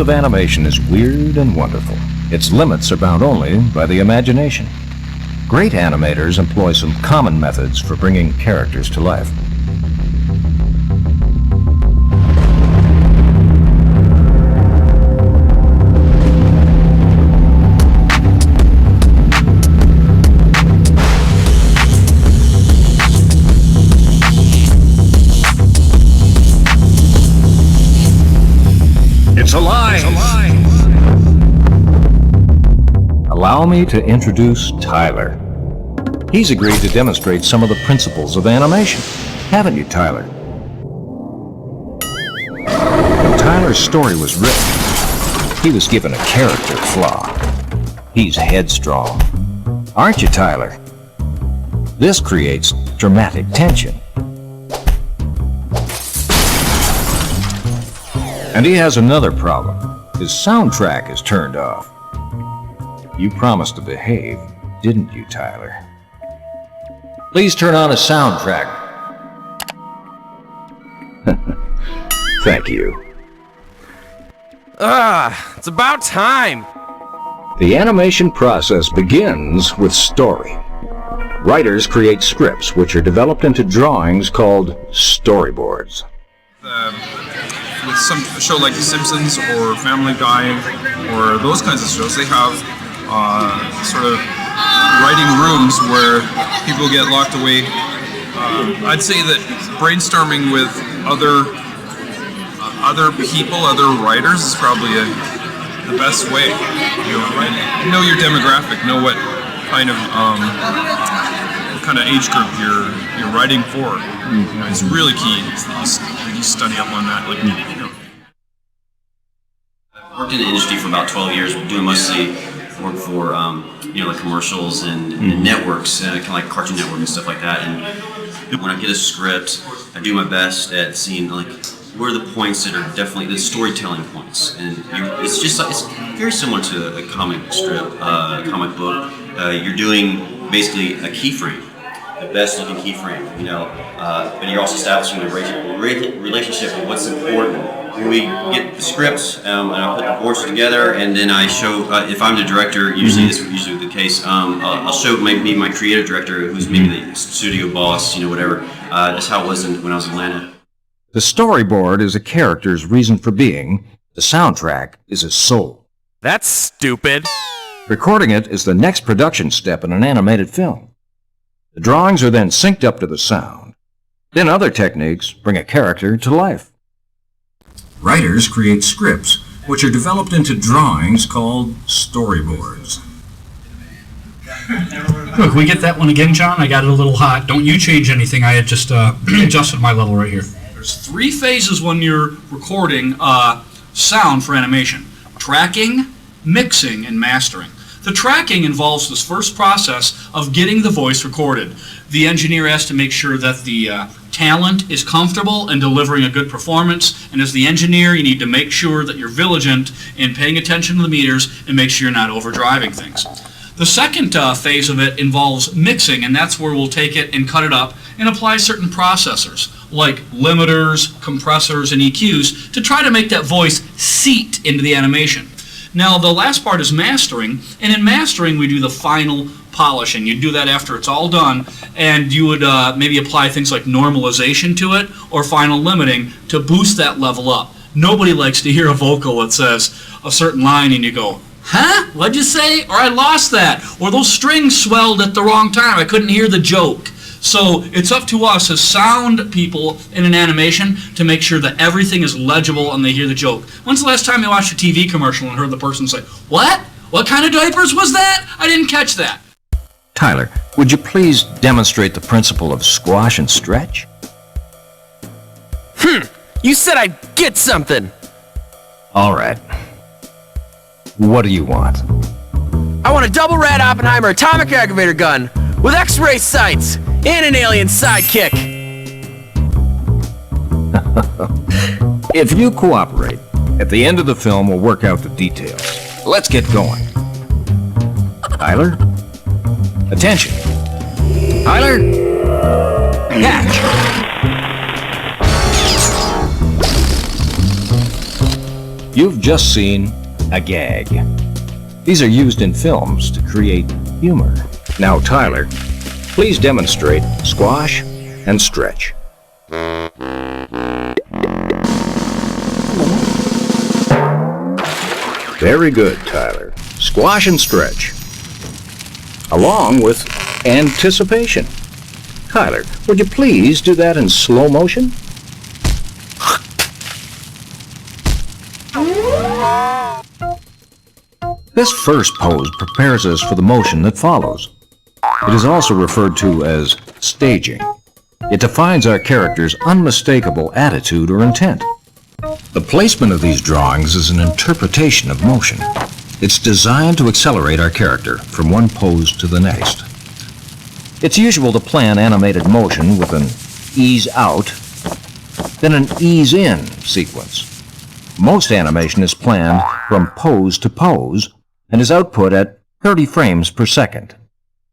of animation is weird and wonderful. Its limits are bound only by the imagination. Great animators employ some common methods for bringing characters to life. It's alive! Allow me to introduce Tyler. He's agreed to demonstrate some of the principles of animation. Haven't you, Tyler? When Tyler's story was written, he was given a character flaw. He's headstrong. Aren't you, Tyler? This creates dramatic tension. And he has another problem. His soundtrack is turned off. You promised to behave, didn't you, Tyler? Please turn on his soundtrack. Thank you. It's about time! The animation process begins with story. Writers create scripts which are developed into drawings called storyboards. With some show like The Simpsons or Family Guy or those kinds of shows, they have sort of writing rooms where people get locked away. I'd say that brainstorming with other people, other writers, is probably the best way. Know your demographic, know what kind of age group you're writing for. It's really key. You study up on that. I worked in the industry for about 12 years, doing mostly work for like commercials and networks, kind of like Cartoon Network and stuff like that. And when I get a script, I do my best at seeing like where are the points that are definitely the storytelling points. And it's very similar to a comic strip, comic book. You're doing basically a keyframe. The best looking keyframe, but you're also establishing a relationship with what's important. When we get the scripts, and I put the boards together, and then I show, if I'm the director, usually this is usually the case, I'll show maybe my creative director, who's maybe the studio boss, whatever. That's how it was when I was in Atlanta. The storyboard is a character's reason for being. The soundtrack is his soul. That's stupid. Recording it is the next production step in an animated film. The drawings are then synced up to the sound. Then other techniques bring a character to life. Writers create scripts, which are developed into drawings called storyboards. Look, we get that one again, John? I got it a little hot. Don't you change anything. I had just adjusted my level right here. There's 3 phases when you're recording sound for animation. Tracking, mixing, and mastering. The tracking involves this first process of getting the voice recorded. The engineer has to make sure that the talent is comfortable and delivering a good performance, and as the engineer you need to make sure that you're vigilant in paying attention to the meters and make sure you're not overdriving things. The second phase of it involves mixing, and that's where we'll take it and cut it up and apply certain processors like limiters, compressors, and EQs to try to make that voice seat into the animation. Now, the last part is mastering, and in mastering we do the final polishing. You do that after it's all done, and you would maybe apply things like normalization to it or final limiting to boost that level up. Nobody likes to hear a vocal that says a certain line and you go, huh? What'd you say? Or I lost that. Or those strings swelled at the wrong time. I couldn't hear the joke. So it's up to us as sound people in an animation to make sure that everything is legible and they hear the joke. When's the last time you watched a TV commercial and heard the person say, what? What kind of diapers was that? I didn't catch that. Tyler, would you please demonstrate the principle of squash and stretch? You said I'd get something. All right. What do you want? I want a double rad Oppenheimer atomic aggravator gun with X-ray sights and an alien sidekick. If you cooperate, at the end of the film we'll work out the details. Let's get going. Tyler? Attention. Tyler? Catch! You've just seen a gag. These are used in films to create humor. Now, Tyler, please demonstrate squash and stretch. Very good, Tyler. Squash and stretch. Along with anticipation. Tyler, would you please do that in slow motion? This first pose prepares us for the motion that follows. It is also referred to as staging. It defines our character's unmistakable attitude or intent. The placement of these drawings is an interpretation of motion. It's designed to accelerate our character from one pose to the next. It's usual to plan animated motion with an ease out, then an ease in sequence. Most animation is planned from pose to pose and is output at 30 frames per second.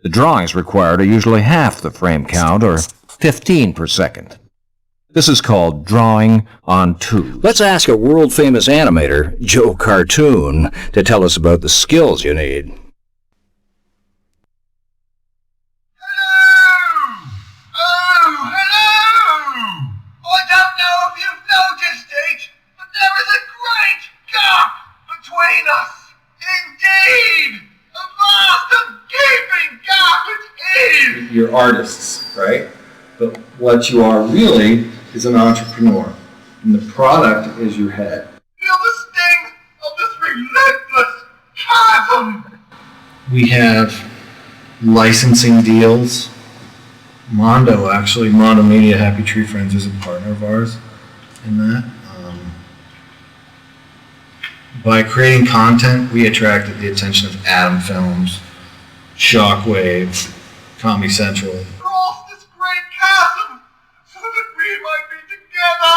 The drawings required are usually half the frame count, or 15 per second. This is called drawing on two. Let's ask a world-famous animator, Joe Cartoon, to tell us about the skills you need. Hello! I don't know if you've noticed it, but there is a great gap between us. Indeed! A vast and gaping gap it is! You're artists, right? But what you are really is an entrepreneur. And the product is your head. Feel the sting of this relentless chasm! We have licensing deals. Mondo Media Happy Tree Friends is a partner of ours in that. By creating content, we attracted the attention of Atom Films, Shockwave, Comedy Central. Cross this great chasm so that we might be together!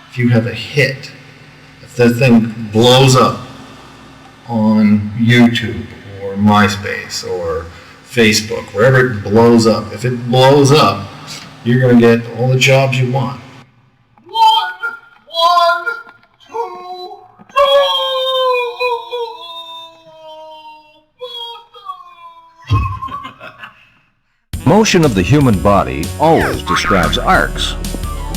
If you have a hit, if the thing blows up on YouTube or MySpace or Facebook, wherever it blows up, if it blows up, you're going to get all the jobs you want. One, two, Motion of the human body always describes arcs.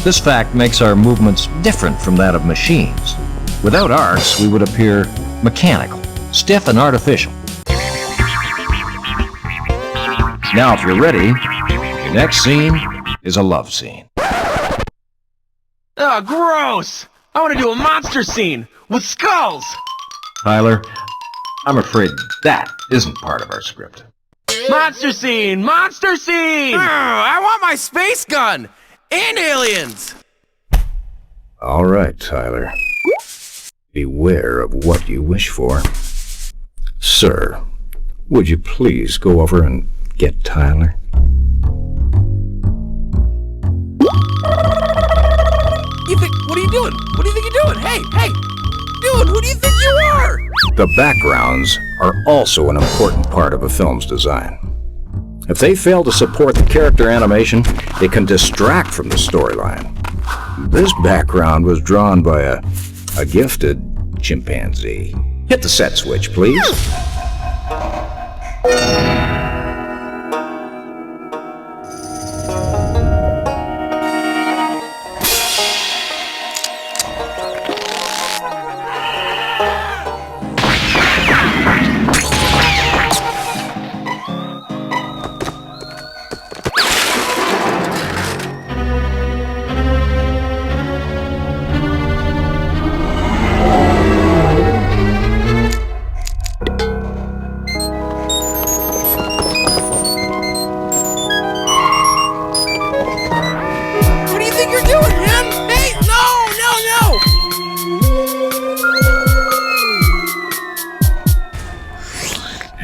This fact makes our movements different from that of machines. Without arcs, we would appear mechanical, stiff, and artificial. Now, if you're ready, your next scene is a love scene. Ugh, gross! I want to do a monster scene with skulls! Tyler, I'm afraid that isn't part of our script. Monster scene! Monster scene! I want my space gun! And aliens! All right, Tyler. Beware of what you wish for. Sir, would you please go over and get Tyler? What are you doing? What do you think you're doing? Hey! Dude, who do you think you are? The backgrounds are also an important part of a film's design. If they fail to support the character animation, it can distract from the storyline. This background was drawn by a gifted chimpanzee. Hit the set switch, please.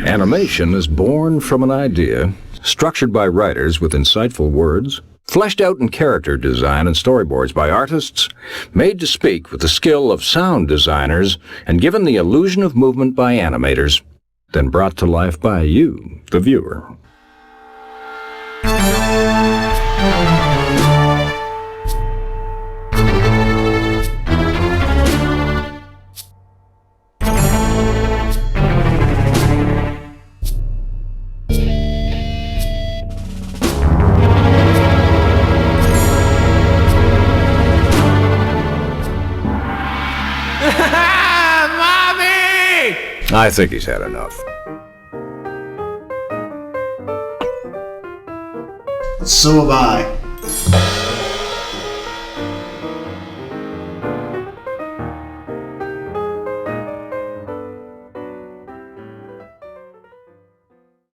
Animation is born from an idea, structured by writers with insightful words, fleshed out in character design and storyboards by artists, made to speak with the skill of sound designers, and given the illusion of movement by animators, then brought to life by you, the viewer. I think he's had enough. So have I.